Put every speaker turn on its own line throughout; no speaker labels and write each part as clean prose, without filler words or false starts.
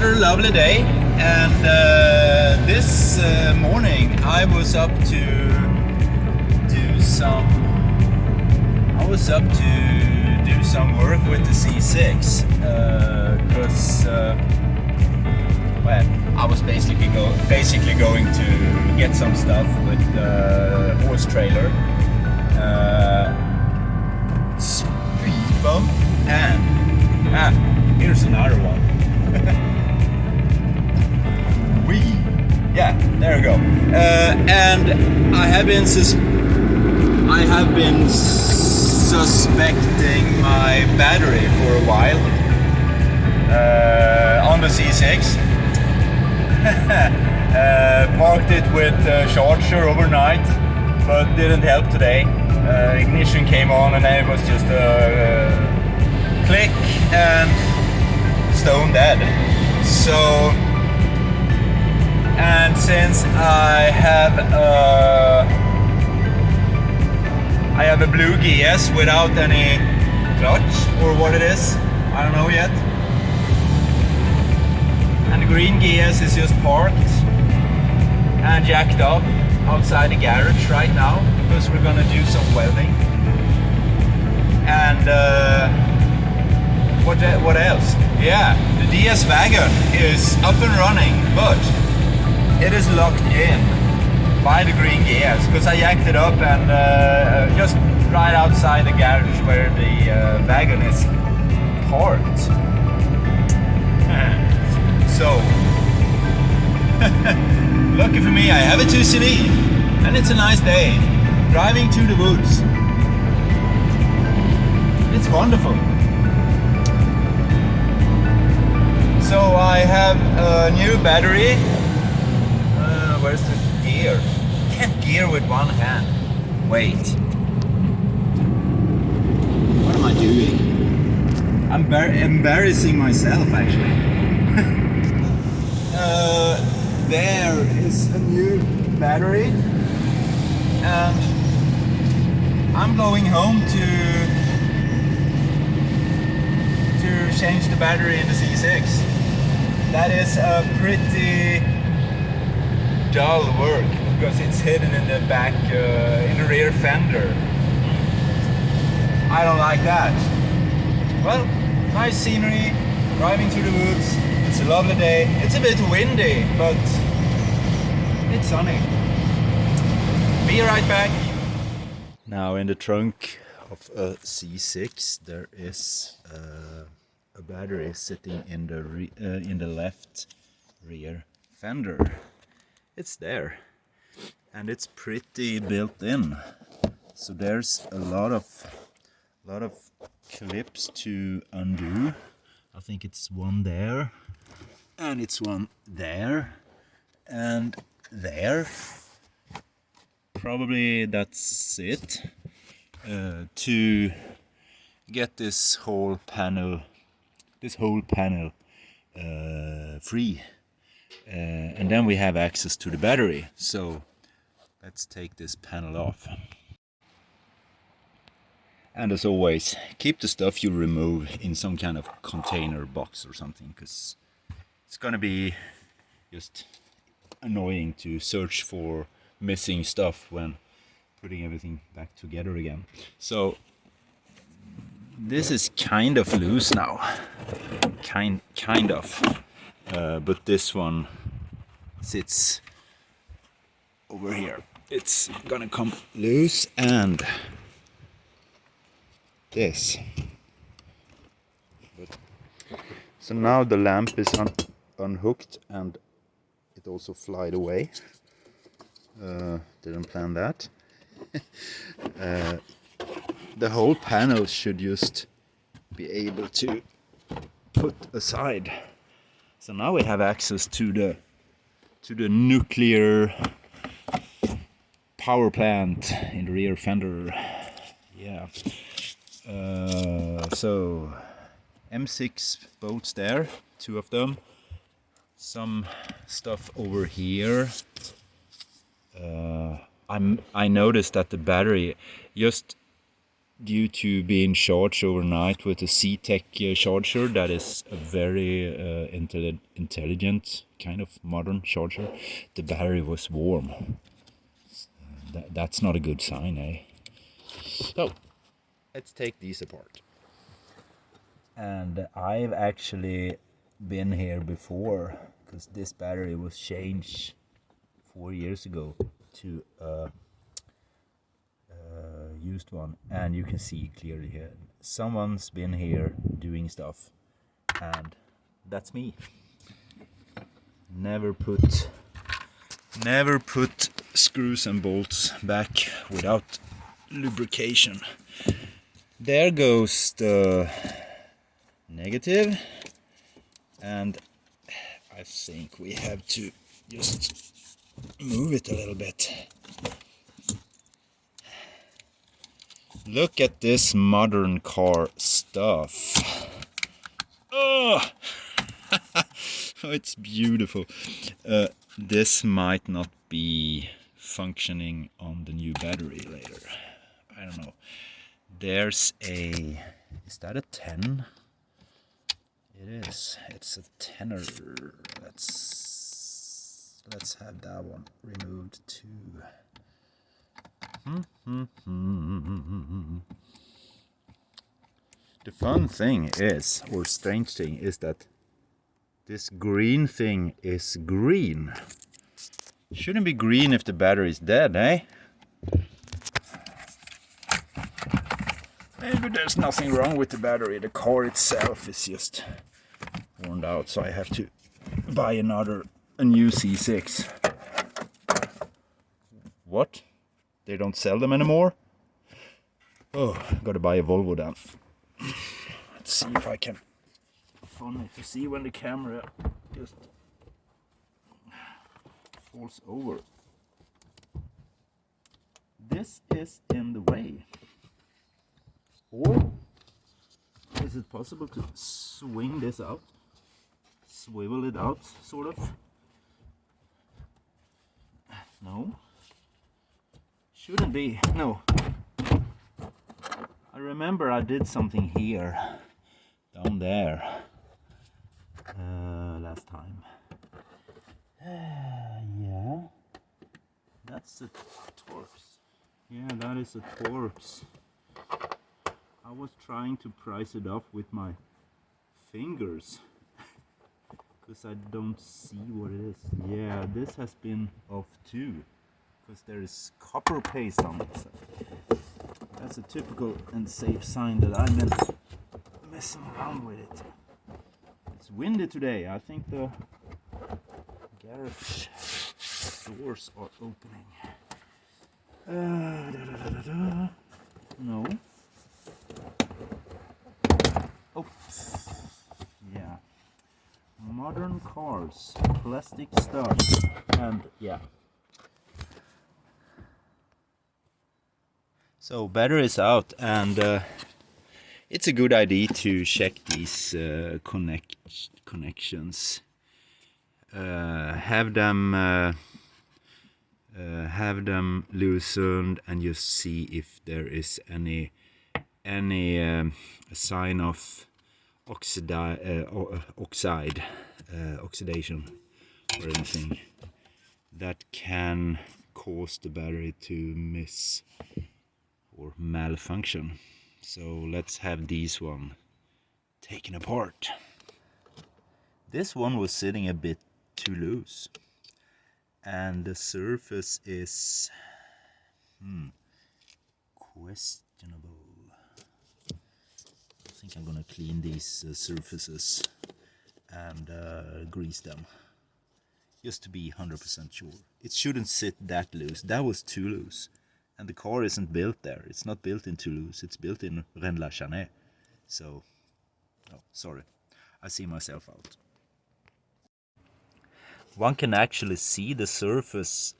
another lovely day, and this morning I was up to do some work with the C6 because well, I was basically going to get some stuff with the horse trailer, speed bump, and here's another one. Yeah, there we go. And I have been suspecting my battery for a while on the C6. Parked it with charger overnight, but didn't help today. Ignition came on and then it was just a click and stone dead. So, and since I have a blue GS without any clutch or what it is, I don't know yet. And the green GS is just parked and jacked up outside the garage right now because we're gonna do some welding. And what else? Yeah, the DS wagon is up and running, but it is locked in by the green GS because I jacked it up and just right outside the garage where the wagon is parked. So, lucky for me, I have a 2CV and it's a nice day. Driving to the woods. It's wonderful. So I have a new battery. Where's the gear? Can't gear with one hand. Wait. What am I doing? I'm embarrassing myself actually. There is a new battery, and I'm going home to change the battery in the C6. That is a pretty dull work because it's hidden in the back, in the rear fender. I don't like that. Well, nice scenery, driving through the woods. It's a lovely day. It's a bit windy, but it's sunny. Be right back. Now in the trunk of a C6 there is a battery sitting in the left rear fender. It's there, and it's pretty built in. So there's a lot of clips to undo. I think it's one there, and it's one there, and there. Probably that's it to get this whole panel free, and then we have access to the battery. So let's take this panel off. And as always, keep the stuff you remove in some kind of container box or something, because it's gonna be just annoying to search for missing stuff when putting everything back together again. So this is kind of loose now, kind of, but this one sits over here. It's gonna come loose, and this. So now the lamp is unhooked and it also flied away. Didn't plan that. The whole panel should just be able to put aside. So now we have access to the nuclear power plant in the rear fender. Yeah. So M6 bolts there, 2 of them. Some stuff over here. I noticed that the battery, just due to being charged overnight with a C-Tech charger. That is a very intelligent kind of modern charger. The battery was warm. That's not a good sign, eh? So, let's take these apart. And I've actually been here before, because this battery was changed 4 years ago to a used one, and you can see clearly here someone's been here doing stuff, and that's me. Never put screws and bolts back without lubrication. There goes the negative, and I think we have to just move it a little bit. Look at this modern car stuff. Oh, it's beautiful. This might not be functioning on the new battery later. I don't know. There's a... Is that a 10? It is. It's a 10er. Let's have that one removed too. The fun thing is, or strange thing, is that this green thing is green. Shouldn't be green if the battery is dead, eh? Maybe there's nothing wrong with the battery. The car itself is just worn out, so I have to buy a new C6. What? They don't sell them anymore? Oh, gotta buy a Volvo then. Let's see if I can. Funny to see when the camera just falls over. This is in the way. Or is it possible to swing this out? Swivel it out, sort of? No. Shouldn't be. No. I remember I did something here, down there, last time. Yeah. That's a Torx. Yeah, that is a Torx. I was trying to price it off with my fingers because I don't see what it is. Yeah, this has been off too because there is copper paste on it. So that's a typical and safe sign that I've been messing around with it. It's windy today. I think the garage doors are opening. No. Oh, yeah. Modern cars, plastic stuff, and yeah. So battery is out, and it's a good idea to check these connections. Have them loosened and just see if there is any sign of oxidation or anything that can cause the battery to miss or malfunction. So let's have these one taken apart. This one was sitting a bit too loose, and the surface is questionable. I think I'm gonna clean these surfaces and grease them just to be 100% sure. It shouldn't sit that loose. That was too loose, and the car isn't built there. It's not built in Toulouse. It's built in Rennes-la-Chaussée. So, oh, sorry, I see myself out. One can actually see the surface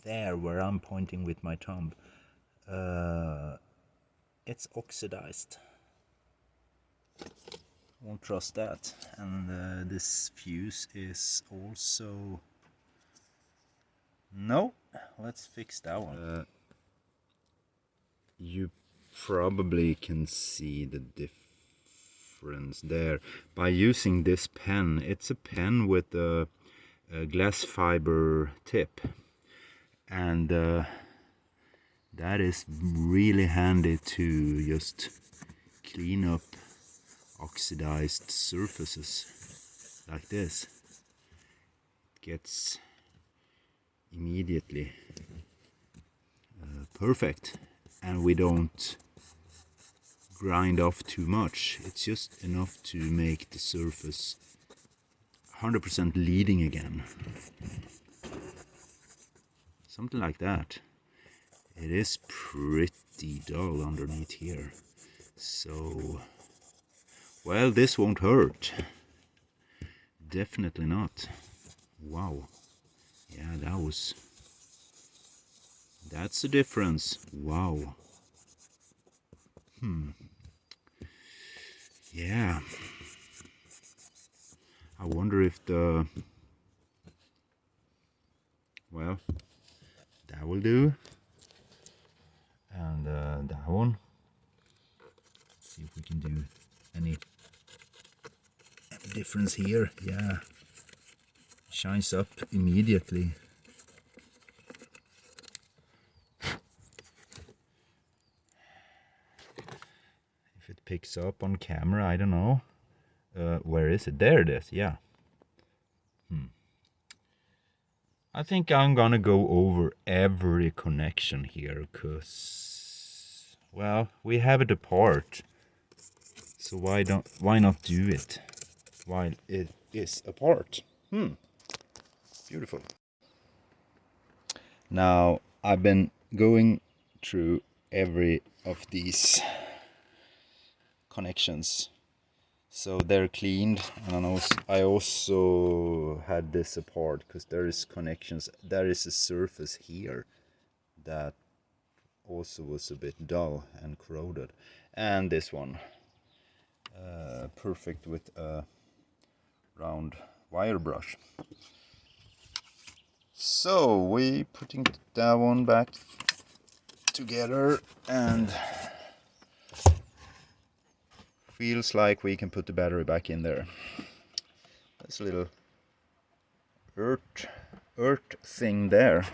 there where I'm pointing with my thumb. It's oxidized. Won't trust that. And this fuse is also... No, let's fix that one. You probably can see the difference there by using this pen. It's a pen with a glass fiber tip, and that is really handy to just clean up oxidized surfaces like this. It gets immediately perfect, and we don't grind off too much. It's just enough to make the surface 100% leading again. Something like that. It is pretty dull underneath here. So, well, this won't hurt. Definitely not. Wow. Yeah, that's the difference. Wow. Yeah. I wonder if well, that will do. And that one. Let's see if we can do any difference here. Yeah. Shines up immediately. If it picks up on camera, I don't know. Where is it? There it is. Yeah. I think I'm gonna go over every connection here, cause, well, we have it apart. So why not do it while it is apart? Beautiful. Now I've been going through every of these connections, so they're cleaned, and I also had this apart because there is connections. There is a surface here that also was a bit dull and corroded, and this one perfect with a round wire brush. So we putting that one back together, and feels like we can put the battery back in there. That's a little earth thing there.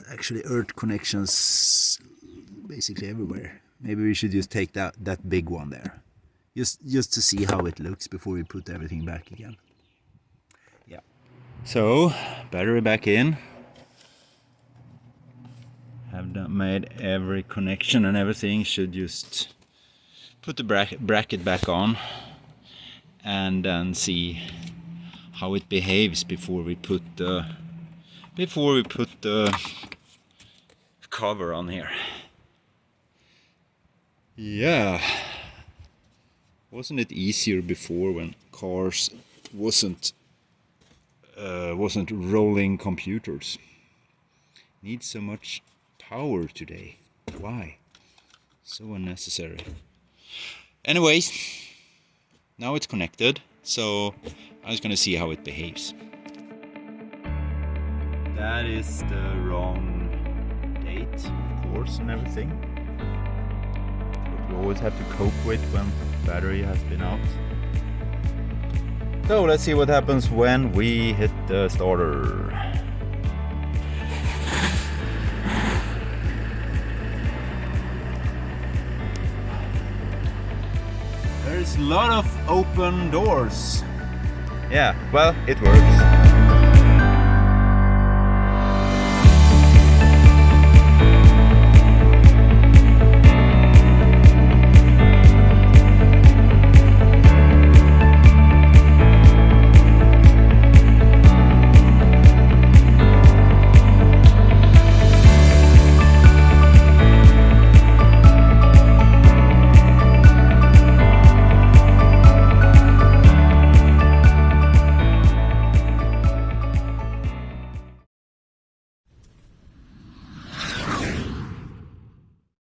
Actually, earth connections basically everywhere. Maybe we should just take that big one there, just to see how it looks before we put everything back again. Yeah. So battery back in. Have made every connection and everything. Should just put the bracket back on and then see how it behaves before we put the cover on here. Yeah, wasn't it easier before when cars wasn't rolling computers? Need so much power today. Why? So unnecessary. Anyways, now it's connected, so I'm just gonna see how it behaves. That is the wrong date, of course, and everything. What we always have to cope with when battery has been out. So let's see what happens when we hit the starter. There's a lot of open doors. Yeah, well, it works.